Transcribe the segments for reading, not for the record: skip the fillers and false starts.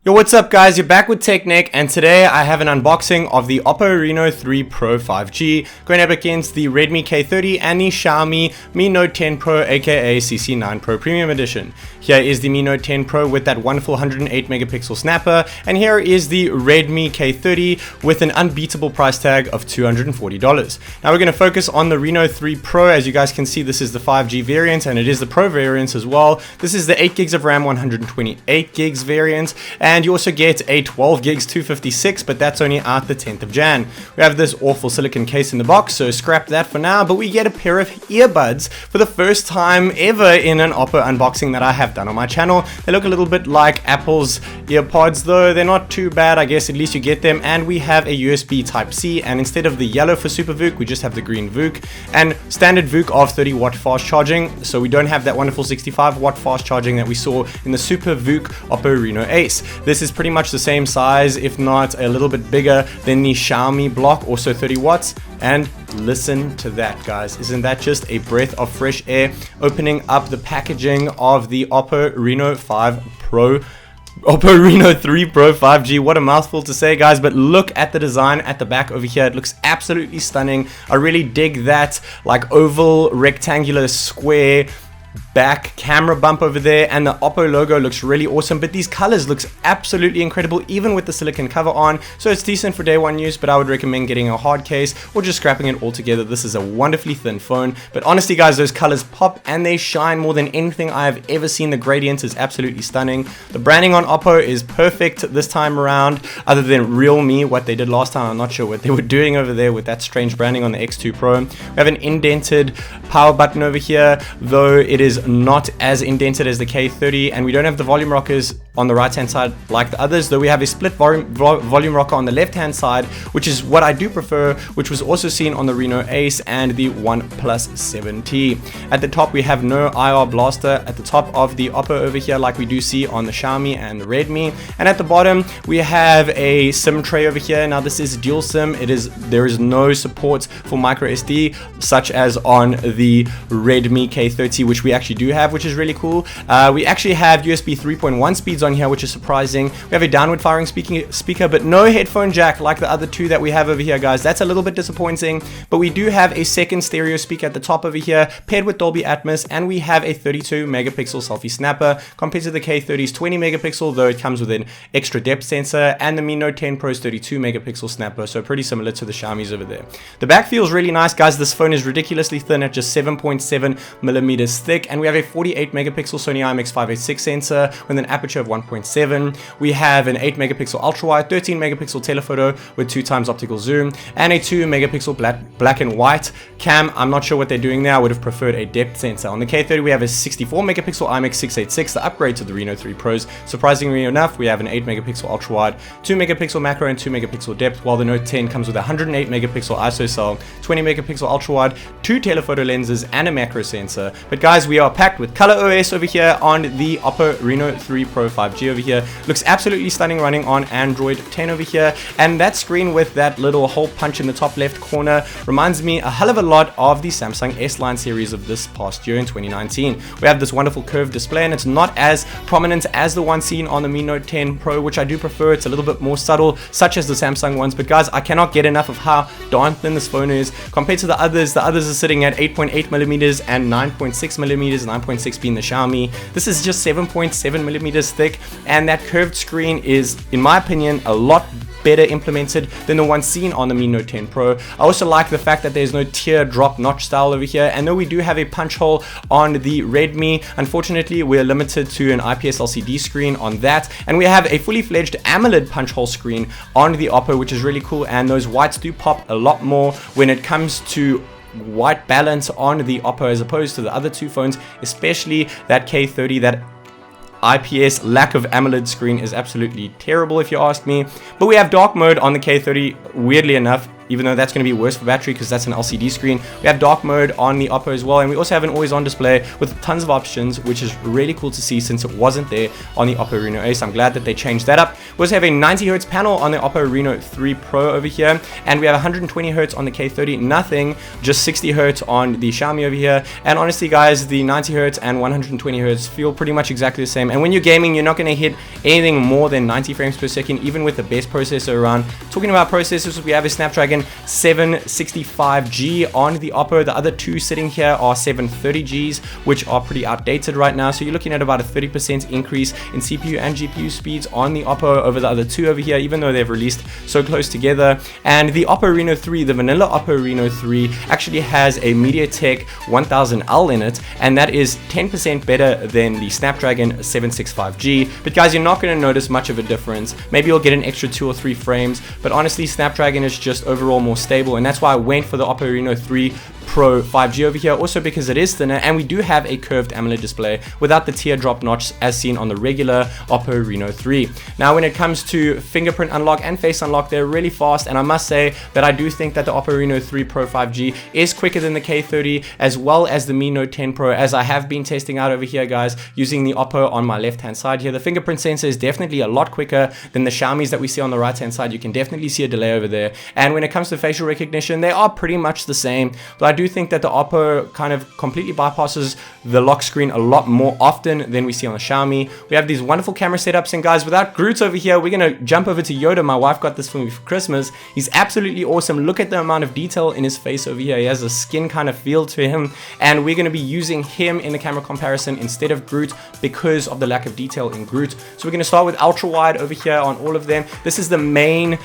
Yo, what's up guys, you're back with TechNick, and today I have an unboxing of the Oppo Reno 3 Pro 5G going up against the Redmi K30 and the Xiaomi Mi Note 10 Pro aka CC9 Pro Premium Edition. Here is the Mi Note 10 Pro with that wonderful 108 megapixel snapper, and here is the Redmi K30 with an unbeatable price tag of $240. Now we're going to focus on the Reno 3 Pro. As you guys can see, this is the 5G variant and it is the Pro variant as well. This is the 8 gigs of RAM 128 gigs variant, and you also get a 12 gigs 256, but that's only out the 10th of Jan. We have this awful silicone case in the box, so scrap that for now, but we get a pair of earbuds for the first time ever in an Oppo unboxing that I have done on my channel. They look a little bit like Apple's earpods, though they're not too bad. I guess at least you get them, and we have a USB Type-C, and instead of the yellow for Super VOOC, we just have the green VOOC, and standard VOOC of 30 watt fast charging, so we don't have that wonderful 65 watt fast charging that we saw in the Super VOOC Oppo Reno Ace. This is pretty much the same size, if not a little bit bigger than the Xiaomi block, also 30 watts. And listen to that, guys. Isn't that just a breath of fresh air? Opening up the packaging of the Oppo Reno 3 Pro 5G. What a mouthful to say, guys, but look at the design at the back over here. It looks absolutely stunning. I really dig that like oval rectangular square back camera bump over there, and the Oppo logo looks really awesome, but these colors looks absolutely incredible even with the silicone cover on, so it's decent for day one use, but I would recommend getting a hard case or just scrapping it all together. This is a wonderfully thin phone, but honestly guys, those colors pop and they shine more than anything I have ever seen. The gradient is absolutely stunning. The branding on Oppo is perfect this time around, other than Realme, what they did last time. I'm not sure what they were doing over there with that strange branding on the X2 Pro. We have an indented power button over here, though it is not as indented as the K30, and we don't have the volume rockers on the right hand side like the others, though we have a split volume rocker on the left hand side, which is what I do prefer, which was also seen on the Reno Ace and the OnePlus 7T. At the top we have no IR blaster at the top of the Oppo over here like we do see on the Xiaomi and the Redmi, and at the bottom we have a SIM tray over here. Now this is dual SIM. There is no support for micro SD such as on the Redmi K30, which we actually do have, which is really cool. We actually have USB 3.1 speeds on here, which is surprising. We have a downward firing speaker, but no headphone jack like the other two that we have over here, guys. That's a little bit disappointing, but we do have a second stereo speaker at the top over here paired with Dolby Atmos, and we have a 32 megapixel selfie snapper compared to the K30's 20 megapixel, though it comes with an extra depth sensor, and the Mi Note 10 Pro's 32 megapixel snapper, so pretty similar to the Xiaomi's over there. The back feels really nice, guys. This phone is ridiculously thin at just 7.7 millimeters thick, and we have a 48 megapixel Sony IMX586 sensor with an aperture of 1.7. We have an 8 megapixel ultra wide, 13 megapixel telephoto with 2x optical zoom, and a 2 megapixel black and white cam. I'm not sure what they're doing there. I would have preferred a depth sensor. On the K30 we have a 64 megapixel IMX686, the upgrade to the Reno 3 Pros. Surprisingly enough, we have an 8 megapixel ultra wide, 2 megapixel macro, and 2 megapixel depth, while the Note 10 comes with a 108 megapixel ISO cell, 20 megapixel ultra wide, 2 telephoto lenses, and a macro sensor. But guys, we are packed with color OS over here on the Oppo Reno 3 Pro 5G over here. Looks absolutely stunning running on Android 10 over here, and that screen with that little hole punch in the top left corner reminds me a hell of a lot of the Samsung S-Line series of this past year in 2019. We have this wonderful curved display, and it's not as prominent as the one seen on the Mi Note 10 Pro, which I do prefer. It's a little bit more subtle, such as the Samsung ones, but guys, I cannot get enough of how darn thin this phone is compared to the others. The others are sitting at 8.8 millimeters and 9.6 millimeters, 9.6 being the Xiaomi. This is just 7.7 millimeters thick, and that curved screen is, in my opinion, a lot better implemented than the one seen on the Mi Note 10 Pro. I also like the fact that there's no teardrop notch style over here, and though we do have a punch hole on the Redmi, unfortunately we're limited to an IPS LCD screen on that, and we have a fully fledged AMOLED punch hole screen on the Oppo, which is really cool, and those whites do pop a lot more when it comes to white balance on the Oppo as opposed to the other two phones, especially that K30. That IPS lack of AMOLED screen is absolutely terrible if you ask me. But we have dark mode on the K30, weirdly enough, even though that's going to be worse for battery because that's an LCD screen. We have dark mode on the Oppo as well, and we also have an always on display with tons of options, which is really cool to see since it wasn't there on the Oppo Reno Ace. I'm glad that they changed that up. We also have a 90Hz panel on the Oppo Reno 3 Pro over here, and we have 120Hz on the K30, nothing, just 60Hz on the Xiaomi over here. And honestly guys, the 90Hz and 120Hz feel pretty much exactly the same, and when you're gaming, you're not going to hit anything more than 90 frames per second, even with the best processor around. Talking about processors, we have a Snapdragon 765G on the Oppo. The other two sitting here are 730Gs, which are pretty outdated right now, so you're looking at about a 30% increase in CPU and GPU speeds on the Oppo over the other two over here, even though they've released so close together. And the Oppo Reno 3, the vanilla Oppo Reno 3, actually has a MediaTek 1000L in it, and that is 10% better than the Snapdragon 765G. But guys, you're not going to notice much of a difference. Maybe you'll get an extra 2 or 3 frames, but honestly, Snapdragon is just overall more stable, and that's why I went for the Oppo Reno 3 Pro 5G over here, also because it is thinner, and we do have a curved AMOLED display without the teardrop notch as seen on the regular Oppo Reno 3. Now when it comes to fingerprint unlock and face unlock, they're really fast, and I must say that I do think that the Oppo Reno 3 Pro 5G is quicker than the K30 as well as the Mi Note 10 Pro, as I have been testing out over here guys, using the Oppo on my left hand side here. The fingerprint sensor is definitely a lot quicker than the Xiaomi's that we see on the right hand side. You can definitely see a delay over there, and when it comes to facial recognition, they are pretty much the same, but I do think that the Oppo kind of completely bypasses the lock screen a lot more often than we see on the Xiaomi. We have these wonderful camera setups, and guys, without Groot over here, we're gonna jump over to Yoda. My wife got this for me for Christmas. He's absolutely awesome. Look at the amount of detail in his face over here. He has a skin kind of feel to him, and we're gonna be using him in the camera comparison instead of Groot because of the lack of detail in Groot. So we're gonna start with ultra wide over here on all of them. This is the main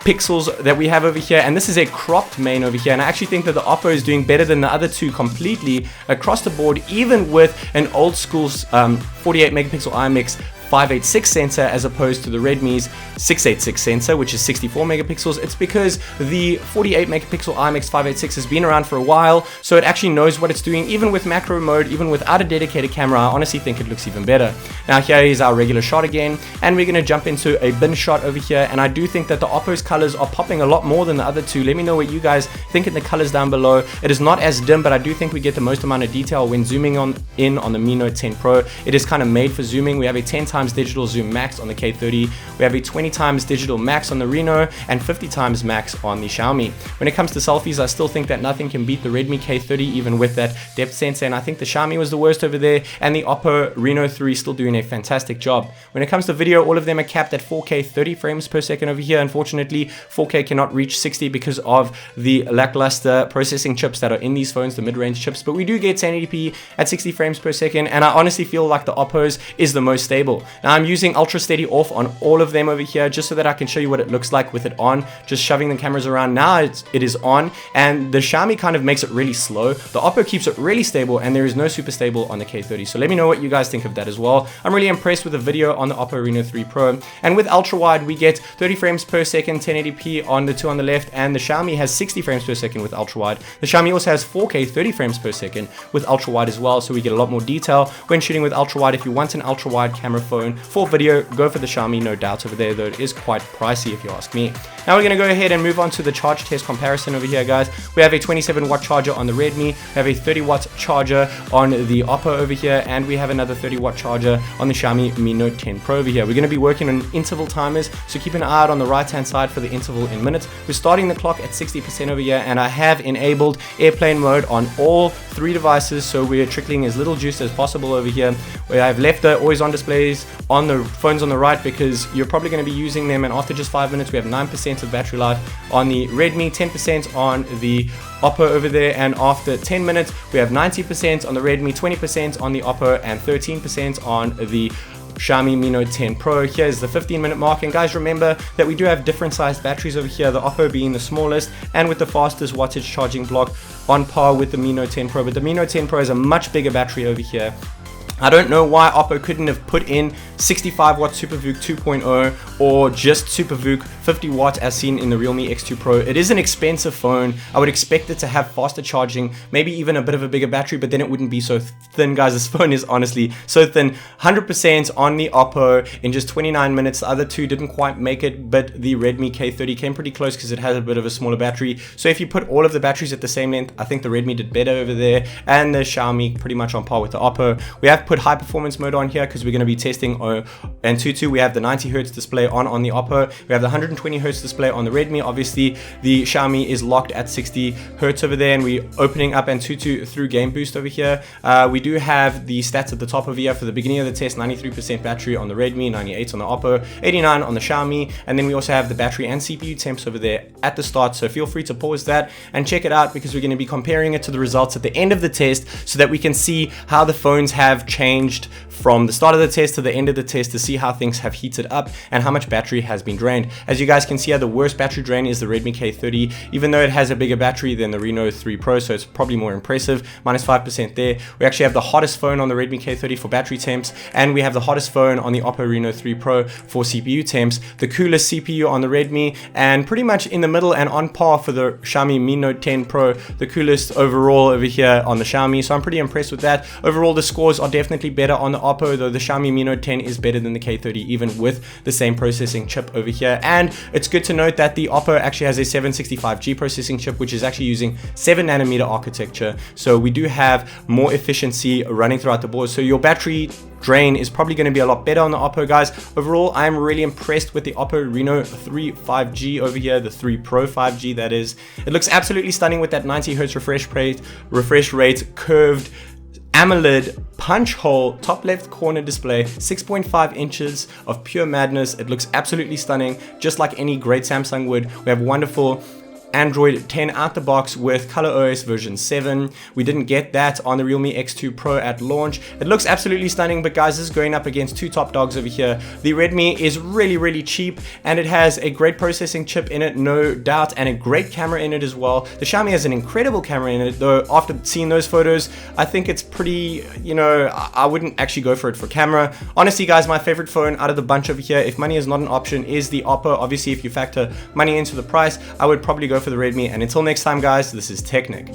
pixels that we have over here, and this is a cropped main over here, and I actually think that the Oppo is doing better than the other two completely across the board, even with an old school 48 megapixel IMX 586 sensor as opposed to the Redmi's 686 sensor, which is 64 megapixels. It's because the 48 megapixel IMX 586 has been around for a while, so it actually knows what it's doing. Even with macro mode, even without a dedicated camera, I honestly think it looks even better. Now here is our regular shot again, and we're going to jump into a bin shot over here, and I do think that the Oppo's colors are popping a lot more than the other two. Let me know what you guys think in the colors down below. It is not as dim, but I do think we get the most amount of detail when zooming in on the Mi Note 10 Pro. It is kind of made for zooming. We have a 10 times digital zoom max on the K30, we have a 20 times digital max on the Reno, and 50 times max on the Xiaomi. When it comes to selfies, I still think that nothing can beat the Redmi K30, even with that depth sensor, and I think the Xiaomi was the worst over there, and the Oppo Reno 3 still doing a fantastic job. When it comes to video, all of them are capped at 4K 30 frames per second over here. Unfortunately, 4K cannot reach 60 because of the lackluster processing chips that are in these phones, the mid-range chips, but we do get 1080p at 60 frames per second, and I honestly feel like the Oppo's is the most stable. Now I'm using ultra steady off on all of them over here just so that I can show you what it looks like with it on, just shoving the cameras around. Now it is on, and the Xiaomi kind of makes it really slow. The Oppo keeps it really stable, and there is no super stable on the K30. So let me know what you guys think of that as well. I'm really impressed with the video on the Oppo Reno 3 Pro, and with ultra wide we get 30 frames per second, 1080p on the two on the left, and the Xiaomi has 60 frames per second with ultra wide. The Xiaomi also has 4K 30 frames per second with ultra wide as well, so we get a lot more detail when shooting with ultra wide. If you want an ultra wide camera phone for video, go for the Xiaomi, no doubt over there, though it is quite pricey if you ask me. Now we're going to go ahead and move on to the charge test comparison over here, guys. We have a 27 watt charger on the Redmi, we have a 30 watt charger on the Oppo over here, and we have another 30 watt charger on the Xiaomi Mi Note 10 Pro over here. We're going to be working on interval timers, so keep an eye out on the right hand side for the interval in minutes. We're starting the clock at 60% over here, and I have enabled airplane mode on all three devices, so we're trickling as little juice as possible over here. Where I've left the always on displays on the phones on the right because you're probably going to be using them, and after just 5 minutes we have 9% of battery life on the Redmi, 10% on the Oppo over there, and after 10 minutes we have 90% on the Redmi, 20% on the Oppo, and 13% on the Xiaomi Mi Note 10 Pro. Here's the 15-minute mark, and guys, remember that we do have different sized batteries over here, the Oppo being the smallest and with the fastest wattage charging block on par with the Mi Note 10 Pro, but the Mi Note 10 Pro is a much bigger battery over here. I don't know why Oppo couldn't have put in 65 watt SuperVOOC 2.0 or just SuperVOOC 50 watt as seen in the Realme X2 Pro. It is an expensive phone. I would expect it to have faster charging, maybe even a bit of a bigger battery, but then it wouldn't be so thin, guys. This phone is honestly so thin. 100% on the Oppo in just 29 minutes. The other two didn't quite make it, but the Redmi K30 came pretty close because it has a bit of a smaller battery. So if you put all of the batteries at the same length, I think the Redmi did better over there, and the Xiaomi pretty much on par with the Oppo. We have put high performance mode on here because we're going to be testing AnTuTu. We have the 90 Hz display on the Oppo. We have the 120 Hz display on the Redmi. Obviously, the Xiaomi is locked at 60 Hz over there, and we're opening up AnTuTu through Game Boost over here. We do have the stats at the top over here for the beginning of the test: 93% battery on the Redmi, 98 on the Oppo, 89 on the Xiaomi, and then we also have the battery and CPU temps over there at the start. So feel free to pause that and check it out, because we're going to be comparing it to the results at the end of the test so that we can see how the phones have changed from the start of the test to the end of the test, to see how things have heated up and how much battery has been drained. As you guys can see, the worst battery drain is the Redmi K30, even though it has a bigger battery than the Reno 3 Pro, so it's probably more impressive. -5% there. We actually have the hottest phone on the Redmi K30 for battery temps, and we have the hottest phone on the Oppo Reno 3 Pro for CPU temps, the coolest CPU on the Redmi, and pretty much in the middle and on par for the Xiaomi Mi Note 10 Pro, the coolest overall over here on the Xiaomi. So I'm pretty impressed with that. Overall, the scores are definitely better on the Oppo, though the Xiaomi Mi Note 10 is better than the K30, even with the same processing chip over here. And it's good to note that the Oppo actually has a 765G processing chip, which is actually using 7nm architecture. So we do have more efficiency running throughout the board. So your battery drain is probably going to be a lot better on the Oppo, guys. Overall, I'm really impressed with the Oppo Reno 3 5G over here, the 3 Pro 5G that is. It looks absolutely stunning with that 90 Hz refresh rate, curved AMOLED punch hole top left corner display, 6.5 inches of pure madness. It looks absolutely stunning, just like any great Samsung would. We have wonderful Android 10 out the box with ColorOS version 7. We didn't get that on the Realme X2 Pro at launch. It looks absolutely stunning, but guys, this is going up against two top dogs over here. The Redmi is really cheap, and it has a great processing chip in it, no doubt, and a great camera in it as well. The Xiaomi has an incredible camera in it, though after seeing those photos, I think it's pretty, I wouldn't actually go for it for camera. Honestly, guys, my favorite phone out of the bunch over here, if money is not an option, is the Oppo. Obviously, if you factor money into the price, I would probably go for the Redmi. And until next time, guys, this is Technic.